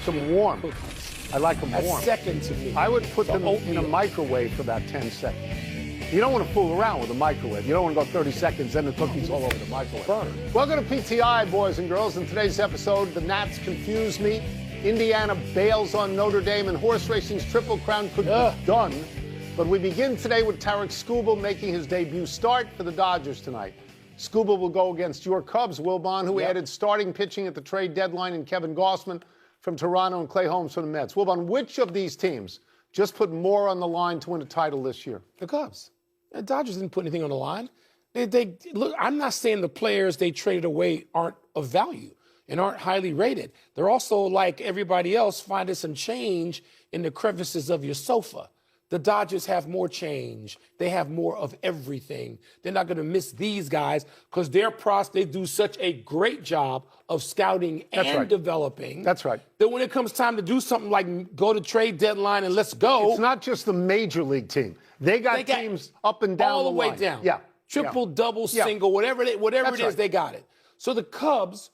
them warm. I like them warm. A second to me. I would put them in a microwave for about 10 seconds. You don't want to fool around with a microwave. You don't want to go 30 seconds, then the cookie's all over the microwave. Welcome to PTI, boys and girls. In today's episode, the Nats confuse me. Indiana bails on Notre Dame, and horse racing's Triple Crown could be done. But we begin today with Tarik Skubal making his debut start for the Dodgers tonight. Skubal will go against your Cubs, Wilbon, who added starting pitching at the trade deadline in Kevin Gausman from Toronto and Clay Holmes from the Mets. Wilbon, which of these teams just put more on the line to win a title this year? The Cubs. The Dodgers didn't put anything on the line. They look. I'm not saying the players they traded away aren't of value and aren't highly rated. They're also, like everybody else, finding some change in the crevices of your sofa. The Dodgers have more change. They have more of everything. They're not going to miss these guys because they do such a great job of scouting and developing. That's right. That when it comes time to do something like go to trade deadline and let's go. It's not just the major league team. They got teams up and down all the way line. down. Yeah. Triple, double, single, whatever it is, they got it. So the Cubs,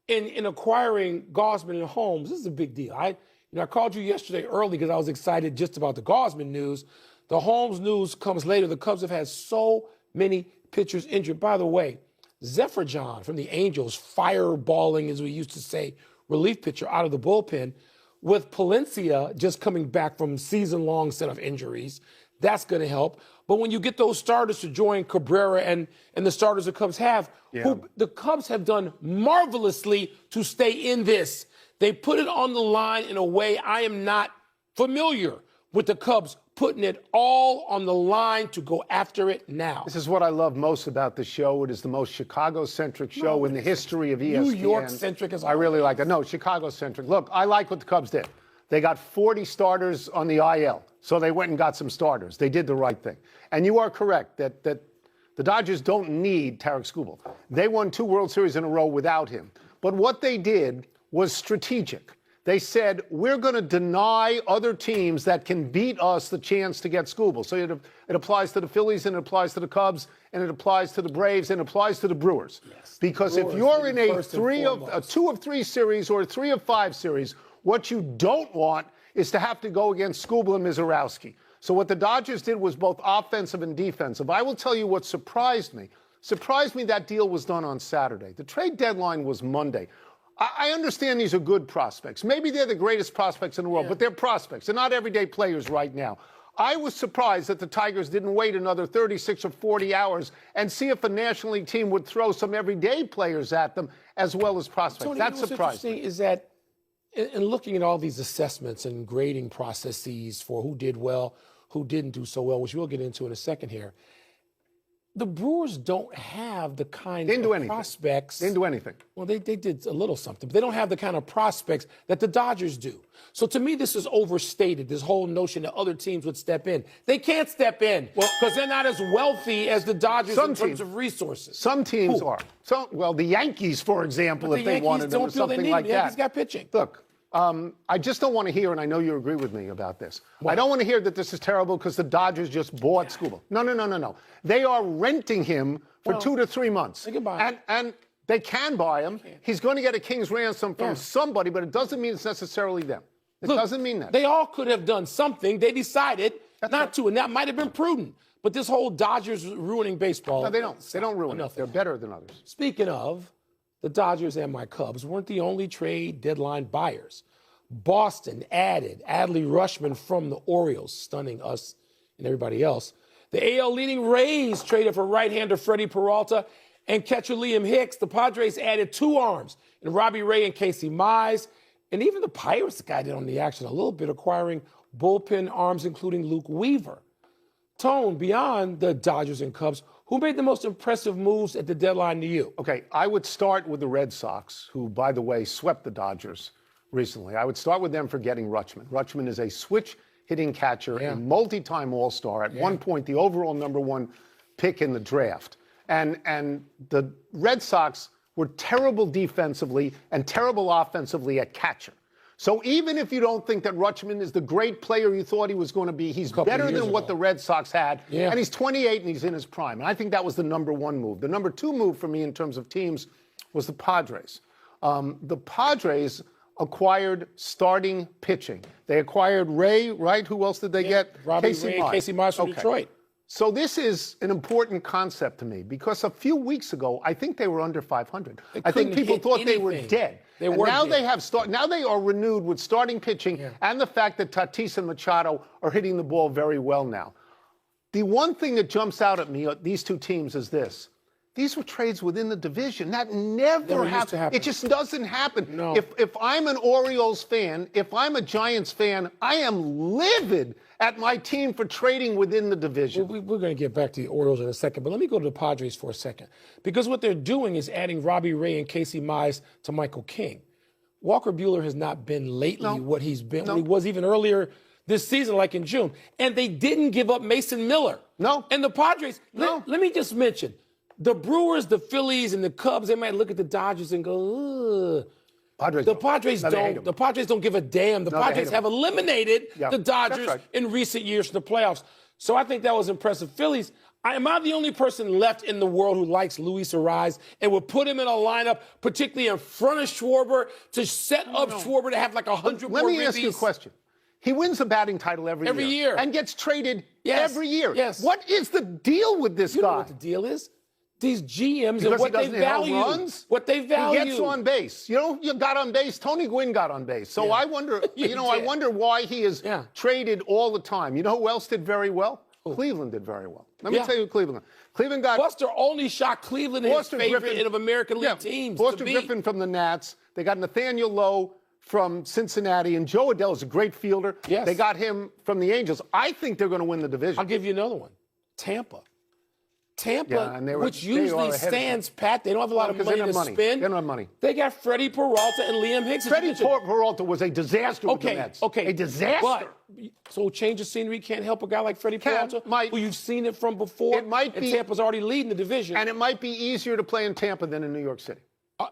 in acquiring Gausman and Holmes, this is a big deal. I called you yesterday early because I was excited just about the Gausman news. The Holmes news comes later. The Cubs have had so many pitchers injured. By the way, Zephyr John from the Angels, fireballing, as we used to say, relief pitcher out of the bullpen, with Palencia just coming back from season-long set of injuries. That's going to help. But when you get those starters to join Cabrera and the starters the Cubs have, who the Cubs have done marvelously to stay in this. They put it on the line in a way I am not familiar with the Cubs putting it all on the line to go after it now. This is what I love most about the show. It is the most Chicago-centric show in the history of ESPN. New York-centric as well. I really like that. No, Chicago-centric. Look, I like what the Cubs did. They got 40 starters on the IL, so they went and got some starters. They did the right thing. And you are correct that the Dodgers don't need Tarik Skubal. They won 2 World Series in a row without him. But what they did was strategic. They said, we're going to deny other teams that can beat us the chance to get Skubal. So it applies to the Phillies, and it applies to the Cubs, and it applies to the Braves, and it applies to the Brewers. Yes, because Brewers, if you're in a 2 of 3 series or a 3 of 5 series, what you don't want is to have to go against Skubal and Mizorowski. So what the Dodgers did was both offensive and defensive. I will tell you what surprised me. That deal was done on Saturday. The trade deadline was Monday. I understand these are good prospects. Maybe they're the greatest prospects in the world, but they're prospects. They're not everyday players right now. I was surprised that the Tigers didn't wait another 36 or 40 hours and see if a National League team would throw some everyday players at them as well as prospects. Tony, that surprised me. What's interesting is that in looking at all these assessments and grading processes for who did well, who didn't do so well, which we'll get into in a second here, the Brewers don't have the kind of prospects. They didn't do anything. Well, they did a little something, but they don't have the kind of prospects that the Dodgers do. So to me, this is overstated, this whole notion that other teams would step in. They can't step in because they're not as wealthy as the Dodgers in terms of resources. Some teams are. Well, the Yankees, for example, if they wanted them or something like that. The Yankees got pitching. Look. I just don't want to hear, and I know you agree with me about this. What? I don't want to hear that this is terrible because the Dodgers just bought Skubal. No. They are renting him for 2 to 3 months. They can buy him. And they can buy him. He's going to get a king's ransom from somebody, but it doesn't mean it's necessarily them. It doesn't mean that. They all could have done something. They decided not to, and that might have been prudent. But this whole Dodgers ruining baseball. No, they don't. They don't ruin it. They're better than others. Speaking of, the Dodgers and my Cubs weren't the only trade deadline buyers. Boston added Adley Rutschman from the Orioles, stunning us and everybody else. The AL leading Rays traded for right-hander Freddie Peralta and catcher Liam Hicks. The Padres added 2 arms in Robbie Ray and Casey Mize. And even the Pirates got in on the action a little bit, acquiring bullpen arms, including Luke Weaver. Tone, beyond the Dodgers and Cubs, who made the most impressive moves at the deadline to you? Okay, I would start with the Red Sox, who, by the way, swept the Dodgers recently. I would start with them for getting Rutschman. Rutschman is a switch-hitting catcher, a multi-time All-Star, at one point the overall #1 pick in the draft. And the Red Sox were terrible defensively and terrible offensively at catcher. So even if you don't think that Rutschman is the great player you thought he was going to be, he's better than what the Red Sox had. Yeah. And he's 28 and he's in his prime. And I think that was the #1 move. The #2 move for me in terms of teams was the Padres. The Padres acquired starting pitching. They acquired Ray, right? Who else did they get? Robbie Ray, Casey Mize from Detroit. So this is an important concept to me because a few weeks ago, I think they were under 500. I think people thought they were dead. Now they are renewed with starting pitching and the fact that Tatis and Machado are hitting the ball very well now. The one thing that jumps out at me, these two teams, is this. These were trades within the division. That never happened. It just doesn't happen. No. If I'm an Orioles fan, if I'm a Giants fan, I am livid at my team for trading within the division. Well, we're going to get back to the Orioles in a second, but let me go to the Padres for a second. Because what they're doing is adding Robbie Ray and Casey Mize to Michael King. Walker Buehler has not been lately what he's been, what he was even earlier this season, like in June. And they didn't give up Mason Miller. No. And the Padres, let me just mention, the Brewers, the Phillies, and the Cubs, they might look at the Dodgers and go, ugh. The Padres don't give a damn. The Padres have eliminated the Dodgers in recent years from the playoffs. So I think that was impressive. Phillies, am I the only person left in the world who likes Luis Ariz and would put him in a lineup, particularly in front of Schwarber, to set up Schwarber to have like 100 more Let me ask you a question. He wins a batting title every year. And gets traded every year. Yes. What is the deal with this guy? You know what the deal is? These GMs and what they value. What they value. He gets on base. You got on base. Tony Gwynn got on base. So I wonder, I wonder why he is traded all the time. You know who else did very well? Cleveland did very well. Let me tell you who Cleveland got. Buster only shot Cleveland in his favorite of American League teams. Foster Griffin from the Nats. They got Nathaniel Lowe from Cincinnati, and Joe Adell is a great fielder. Yes. They got him from the Angels. I think they're going to win the division. I'll give you another one. Tampa, which usually stands pat. They don't have a lot of money to spend. They don't have money. They got Freddie Peralta and Liam Hicks. Freddie Peralta was a disaster with the Mets. A disaster. But, so change of scenery can't help a guy like Freddie Peralta, who you've seen it from before. It might be. And Tampa's already leading the division. And it might be easier to play in Tampa than in New York City.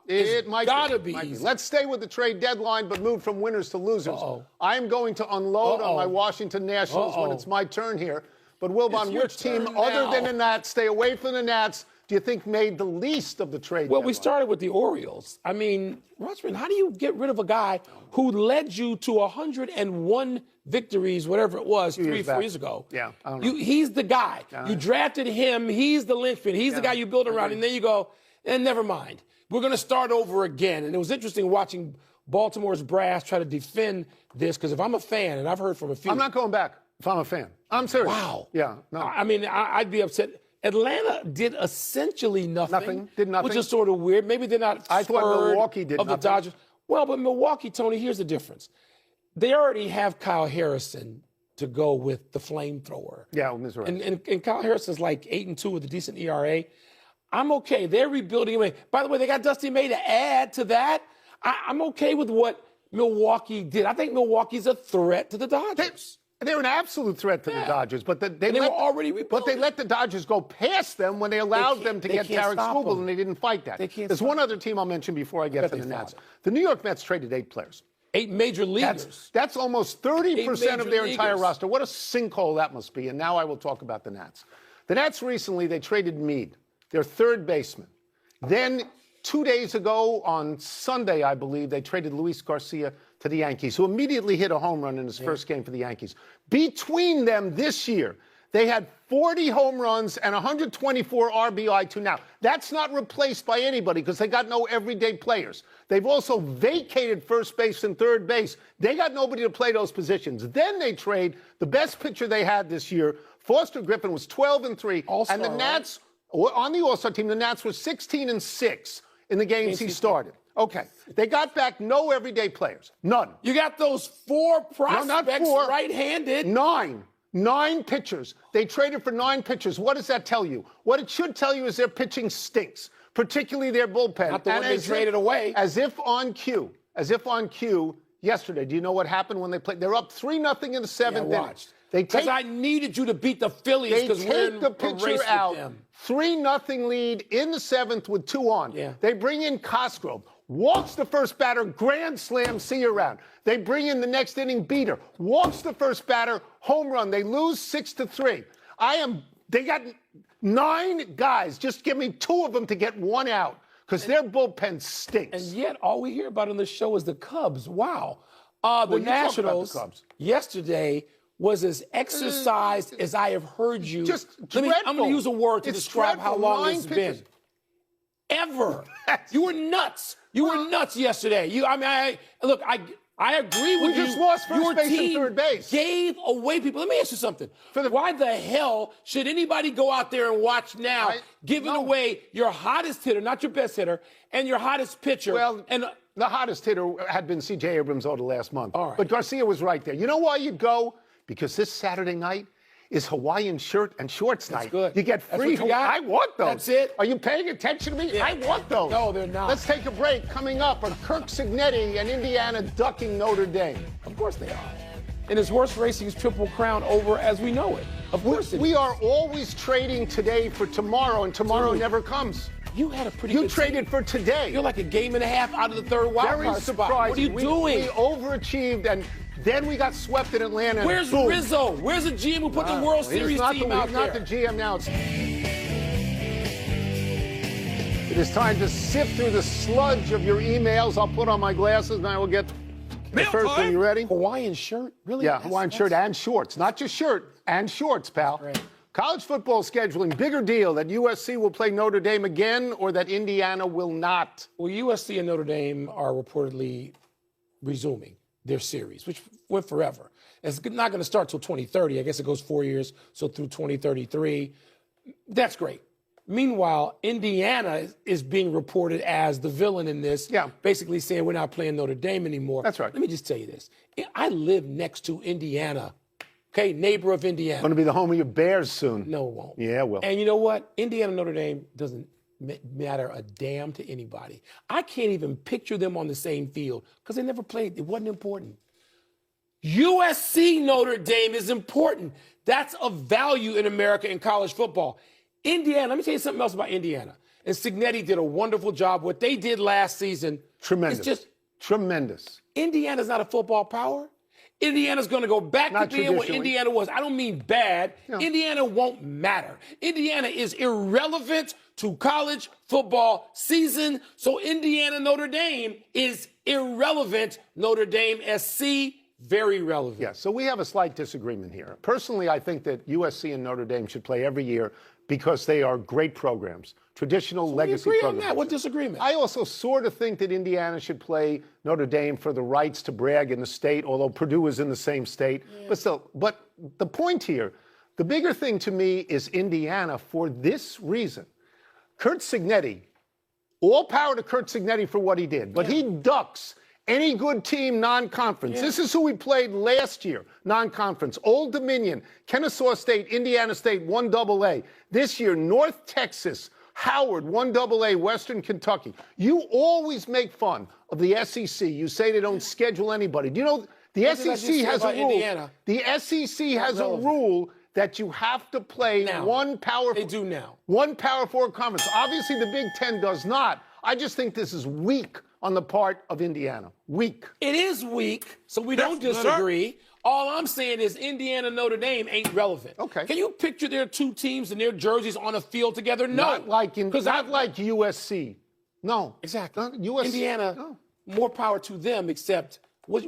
It might be easy. Let's stay with the trade deadline, but move from winners to losers. I'm going to unload on my Washington Nationals when it's my turn here. But Wilbon, which team other than the Nats, stay away from the Nats, do you think made the least of the trade deadline? We started with the Orioles. I mean, Russman, how do you get rid of a guy who led you to 101 victories, whatever it was, 3-4 years ago? Yeah, I don't know. He's the guy. You drafted him. He's the linchpin. He's the guy you build around. And then you go, and never mind. We're going to start over again. And it was interesting watching Baltimore's brass try to defend this, because if I'm a fan, and I've heard from a few. I'm not going back if I'm a fan. I'm serious. Wow. Yeah. No. I mean, I'd be upset. Atlanta did essentially nothing. Did nothing. Which is sort of weird. Maybe they're not I thought Milwaukee did of nothing. The Dodgers. Well, but Milwaukee, Tony, here's the difference. They already have Kyle Harrison to go with the flamethrower. Yeah, Ms. Rice. And Kyle Harrison's like 8-2 with a decent ERA. I'm okay. They're rebuilding. By the way, they got Dusty May to add to that. I'm okay with what Milwaukee did. I think Milwaukee's a threat to the Dodgers. They're an absolute threat to the Dodgers, but they were already rebuilding. But they let the Dodgers go past them when they allowed them to get Tarek Skubal, and they didn't fight that. There's one other team I'll mention before I get to the Nats. The New York Mets traded 8 players. 8 major leaguers. That's almost 30% of their entire roster. What a sinkhole that must be. And now I will talk about the Nats. The Nats recently, they traded Meade, their third baseman. Then 2 days ago, on Sunday, I believe, they traded Luis Garcia to the Yankees, who immediately hit a home run in his first game for the Yankees. Between them this year, they had 40 home runs and 124 RBI to now. That's not replaced by anybody because they got no everyday players. They've also vacated first base and third base. They got nobody to play those positions. Then they trade the best pitcher they had this year. Foster Griffin was 12-3. And the Nats, on the All-Star team, the Nats were 16-6 in the games he started. Okay. They got back no everyday players. None. You got those 4 prospects, not 4, right-handed. 9 pitchers. They traded for 9 pitchers. What does that tell you? What it should tell you is their pitching stinks, particularly their bullpen. Not the one they traded away. As if on cue yesterday. Do you know what happened when they played? They're up 3-0 in the 7th inning. Because I needed you to beat the Phillies because we're in the pitcher out. 3-0 lead in the 7th with 2 on. They bring in Cosgrove. Walks the first batter, grand slam, see you around. They bring in the next inning beater. Walks the first batter, home run. They lose 6-3. They got 9 guys. Just give me 2 of them to get 1 out. because their bullpen stinks. And yet, all we hear about on the show is the Cubs. Wow. The Well, you talk about the Nationals Cubs. yesterday was as exercised as I have heard you. Just I'm going to use a word to It's describe how dreadful. long 9 it's pitches. been. Ever. You were nuts. You were nuts yesterday. Look, I agree with you. We just lost first Your base and team third base. Gave away people. Let me ask you something. Why the hell should anybody go out there and watch now, giving away your hottest hitter, not your best hitter, and your hottest pitcher? Well, and the hottest hitter had been C.J. Abrams over the last month. All right. But Garcia was right there. You know why you'd go? Because this Saturday night is Hawaiian shirt and shorts night. Good. You get free. I want those. That's it. Are you paying attention to me? Yeah. I want those. No, they're not. Let's take a break. Coming up are Kirk Cignetti and Indiana ducking Notre Dame. Of course they are. And it's horse racing's Triple Crown over as we know it. Of course it is. We are always trading today for tomorrow, and tomorrow Dude, never comes. You had a pretty You good traded season. for today. You're like a game and a half out of the third wild Very card spot. surprising. What are you doing? We overachieved, and then we got swept in Atlanta. and Where's boom. Rizzo? Where's the GM who put the World Series team out He's there? not the GM now. It is time to sift through the sludge of your emails. I'll put on my glasses, and I will get the first one. You ready? Hawaiian shirt? Really? Yeah, Hawaiian shirt and shorts. Not just shirt, and shorts, pal. Right. College football scheduling, bigger deal that USC will play Notre Dame again or that Indiana will not? Well, USC and Notre Dame are reportedly resuming their series, which went forever. It's not going to start till 2030. I guess it goes 4 years, so through 2033. That's great. Meanwhile, Indiana is being reported as the villain in this, basically saying we're not playing Notre Dame anymore. That's right. Let me just tell you this. I live next to Indiana, okay, neighbor of Indiana. Going to be the home of your Bears soon. No, it won't. Yeah, it will. And you know what? Indiana Notre Dame doesn't matter a damn to anybody. I can't even picture them on the same field because they never played. It wasn't important. USC Notre Dame is important. That's of value in America in college football. Indiana, let me tell you something else about Indiana. And Cignetti did a wonderful job. What they did last season. Tremendous. It's just tremendous. Indiana's not a football power. Indiana's going to go back to being what Indiana was. I don't mean bad. No. Indiana won't matter. Indiana is irrelevant to college football season. So Indiana Notre Dame is irrelevant. Notre Dame SC, very relevant. Yeah, so we have a slight disagreement here. Personally, I think that USC and Notre Dame should play every year because they are great programs, traditional legacy agree programs. On that. What disagreement? I also sort of think that Indiana should play Notre Dame for the rights to brag in the state, although Purdue is in the same state. Yeah. But still, but the point here, the bigger thing to me is Indiana for this reason. Kurt Cignetti, all power to Kurt Cignetti for what he did, but he ducks any good team non-conference. This is who we played last year, non-conference. Old Dominion, Kennesaw State, Indiana State, 1AA. This year, North Texas, Howard, 1AA, Western Kentucky. You always make fun of the SEC. You say they don't schedule anybody. Do you know the SEC has a rule? Indiana? The SEC has a rule that you have to play one Power. They do now. One Power 4 conference. Obviously, the Big Ten does not. I just think this is weak on the part of Indiana. Weak. It is weak, so we don't disagree. All I'm saying is Indiana Notre Dame ain't relevant. Okay. Can you picture their two teams and their jerseys on a field together? No. Not like USC. No. Exactly. USC. Indiana, more power to them, except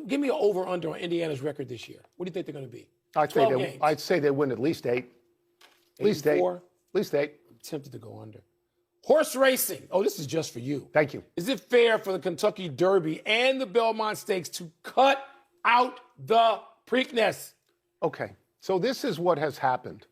give me an over-under on Indiana's record this year. What do you think they're going to be? I'd say they win at least 8. At least 8. At least 8. I'm tempted to go under. Horse racing. Oh, this is just for you. Thank you. Is it fair for the Kentucky Derby and the Belmont Stakes to cut out the Preakness? Okay, so this is what has happened.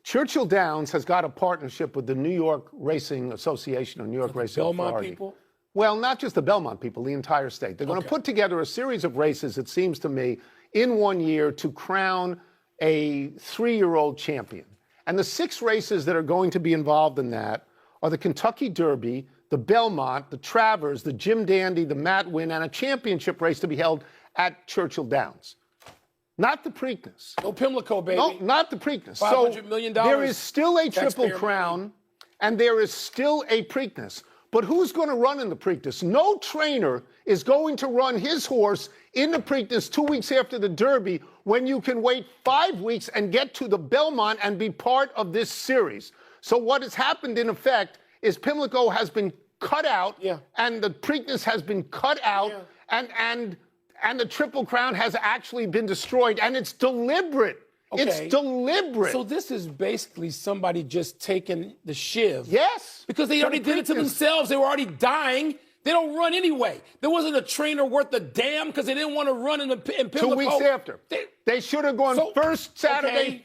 Churchill Downs has got a partnership with the New York Racing Association or New York Racing Belmont Authority. People? Well, not just the Belmont people, the entire state. They're going to put together a series of races, it seems to me, in 1 year to crown a 3-year-old champion. And the 6 races that are going to be involved in that are the Kentucky Derby, the Belmont, the Travers, the Jim Dandy, the Matt Winn, and a championship race to be held at Churchill Downs. Not the Preakness. No Pimlico, baby. No, not the Preakness. $500 million. There is still a Triple Crown, and there is still a Preakness. But who's going to run in the Preakness? No trainer is going to run his horse in the Preakness 2 weeks after the Derby when you can wait 5 weeks and get to the Belmont and be part of this series. So what has happened, in effect, is Pimlico has been cut out, Yeah. and the Preakness has been cut out, Yeah. and the Triple Crown has actually been destroyed, and it's deliberate. Okay. It's deliberate. So this is basically somebody just taking the shiv. Yes. Because they already did it to themselves. They were already dying. They don't run anyway. There wasn't a trainer worth a damn because they didn't want to run in Pimlico. 2 weeks after. They should have gone first Saturday,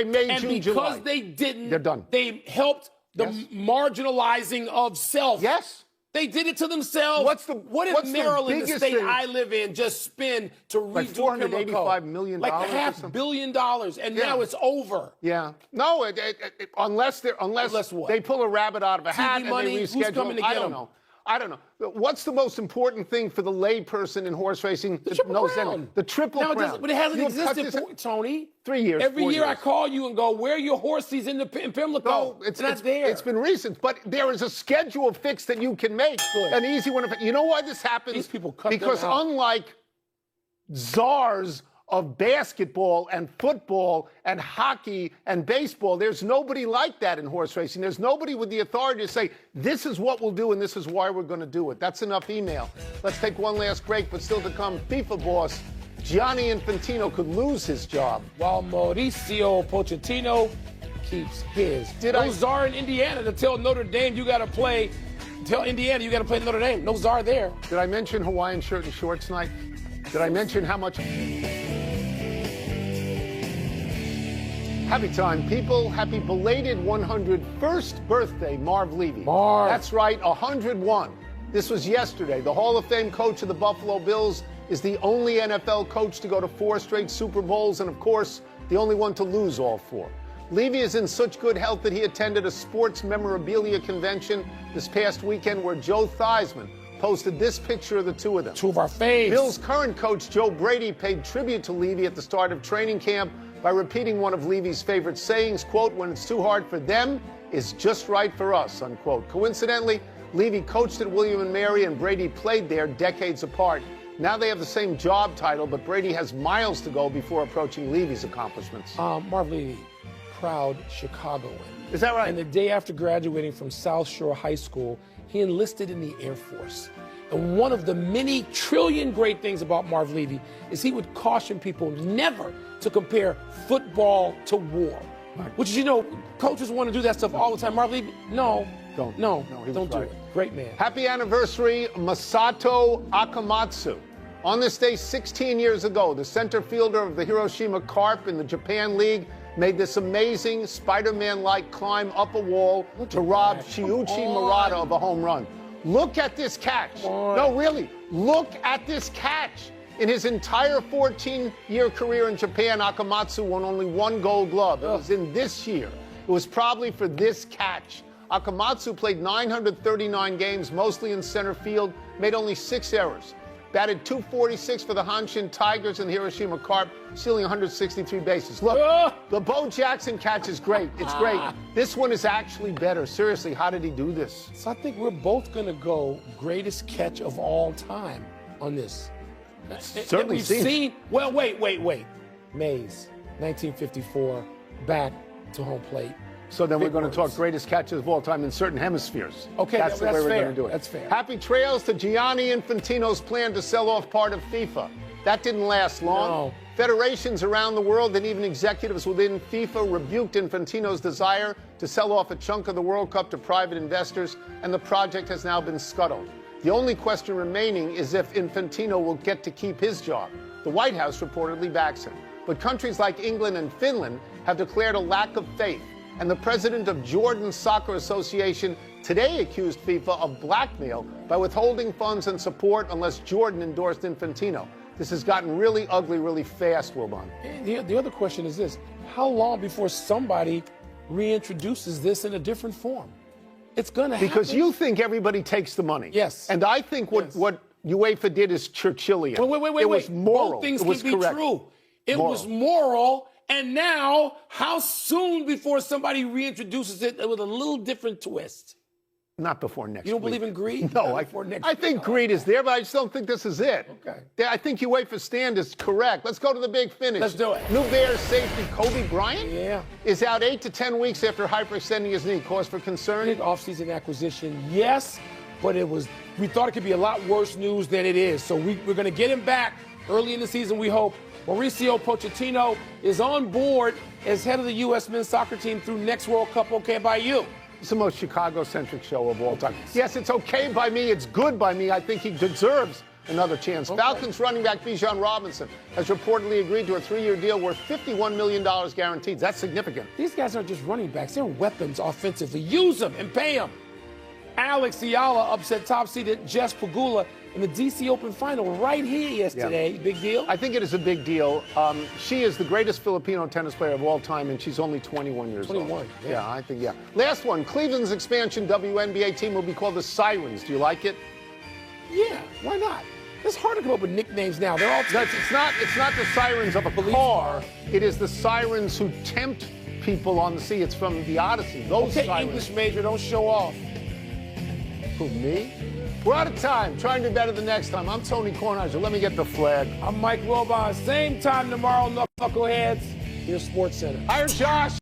May, and June, July. because they didn't, they're done. They helped the marginalizing of self. Yes. They did it to themselves. What did Maryland, the state I live in, just spend to redo like $485 million like $500 million, and now it's over. Yeah. No, unless what? they pull a rabbit out of a hat and money, they who's reschedule. coming to get them? I don't know. What's the most important thing for the layperson in horse racing? The Triple Crown. The Triple Crown. But it hasn't existed, Tony. 3 years. Every 4 year years. I call you and go, where are your horses in Pimlico? No, it's not there. It's been recent, but there is a schedule fix that you can make. Good. An easy one. You know why this happens? These people cut because them out. unlike czars of basketball and football and hockey and baseball, there's nobody like that in horse racing. There's nobody with the authority to say, this is what we'll do and this is why we're going to do it. That's enough email. Let's take one last break, but still to come, FIFA boss Gianni Infantino could lose his job. While Mauricio Pochettino keeps his. No czar in Indiana to tell Notre Dame you got to play. Tell Indiana you got to play Notre Dame. No czar there. Did I mention Hawaiian shirt and shorts night? Did I mention how much? Happy time, people. Happy belated 101st birthday, Marv Levy. Marv. That's right, 101. This was yesterday. The Hall of Fame coach of the Buffalo Bills is the only NFL coach to go to 4 straight Super Bowls and, of course, the only one to lose all 4. Levy is in such good health that he attended a sports memorabilia convention this past weekend where Joe Theismann posted this picture of the two of them. Two of our faves. Bills' current coach, Joe Brady, paid tribute to Levy at the start of training camp by repeating one of Levy's favorite sayings, quote, when it's too hard for them, it's just right for us, unquote. Coincidentally, Levy coached at William & Mary and Brady played there decades apart. Now they have the same job title, but Brady has miles to go before approaching Levy's accomplishments. Marv Levy, proud Chicagoan. Is that right? And the day after graduating from South Shore High School, he enlisted in the Air Force. And one of the many trillion great things about Marv Levy is he would caution people never to compare football to war. Right. Which is, you know, coaches want to do that stuff all the time. Marv Levy, no, don't do it. Great man. Happy anniversary, Masato Akamatsu. On this day 16 years ago, the center fielder of the Hiroshima Carp in the Japan League made this amazing Spider-Man-like climb up a wall to rob Shiuchi Murata of a home run. Look at this catch. No, really, look at this catch. In his entire 14-year career in Japan, Akamatsu won only 1 Gold Glove. It was in this year. It was probably for this catch. Akamatsu played 939 games, mostly in center field, made only 6 errors. Batted .246 for the Hanshin Tigers and the Hiroshima Carp, stealing 163 bases. Look, the Bo Jackson catch is great. It's great. This one is actually better. Seriously, how did he do this? So I think we're both going to go greatest catch of all time on this. Certainly we've seen. Well, wait. Mays, 1954, back to home plate. So then we're going to talk greatest catches of all time in certain hemispheres. Okay, that's the way we're fair. going to do it. That's fair. Happy trails to Gianni Infantino's plan to sell off part of FIFA. That didn't last long. No. Federations around the world and even executives within FIFA rebuked Infantino's desire to sell off a chunk of the World Cup to private investors, and the project has now been scuttled. The only question remaining is if Infantino will get to keep his job. The White House reportedly backs him. But countries like England and Finland have declared a lack of faith. And the president of Jordan's Soccer Association today accused FIFA of blackmail by withholding funds and support unless Jordan endorsed Infantino. This has gotten really ugly really fast, Wilbon. The other question is this. How long before somebody reintroduces this in a different form? It's going to happen. Because you think everybody takes the money. Yes. And I think what UEFA did is Churchillian. Wait. It was moral. Both things it was can be correct. true. It was moral. And now, how soon before somebody reintroduces it with a little different twist? Not before next week. You don't believe in greed? No, I think greed is there, but I just don't think this is it. Okay. I think UEFA stand is correct. Let's go to the big finish. Let's do it. New Bears safety Coby Bryant is out 8 to 10 weeks after hyperextending his knee. Cause for concern? Big offseason acquisition, yes, but we thought it could be a lot worse news than it is. So we're going to get him back early in the season, we hope. Mauricio Pochettino is on board as head of the U.S. men's soccer team through next World Cup. Okay by you. It's the most Chicago-centric show of all time. Yes, it's okay by me. It's good by me. I think he deserves another chance. Okay. Falcons running back Bijan Robinson has reportedly agreed to a 3-year deal worth $51 million guaranteed. That's significant. These guys aren't just running backs. They're weapons offensively. Use them and pay them. Alex Ayala upset top-seeded Jess Pagula in the D.C. Open final right here yesterday. Yeah. Big deal? I think it is a big deal. She is the greatest Filipino tennis player of all time, and she's only 21 years old. 21, yeah, I think, yeah. Last one, Cleveland's expansion WNBA team will be called the Sirens. Do you like it? Yeah, why not? It's hard to come up with nicknames now. They're all it's not the sirens of a car. It is the sirens who tempt people on the sea. It's from the Odyssey. Those sirens. English major, don't show off. Who, me? We're out of time. Try and do better the next time. I'm Tony Kornheiser. Let me get the flag. I'm Mike Wilbon. Same time tomorrow, Knuckleheads. Your Sports Center. Hire Josh.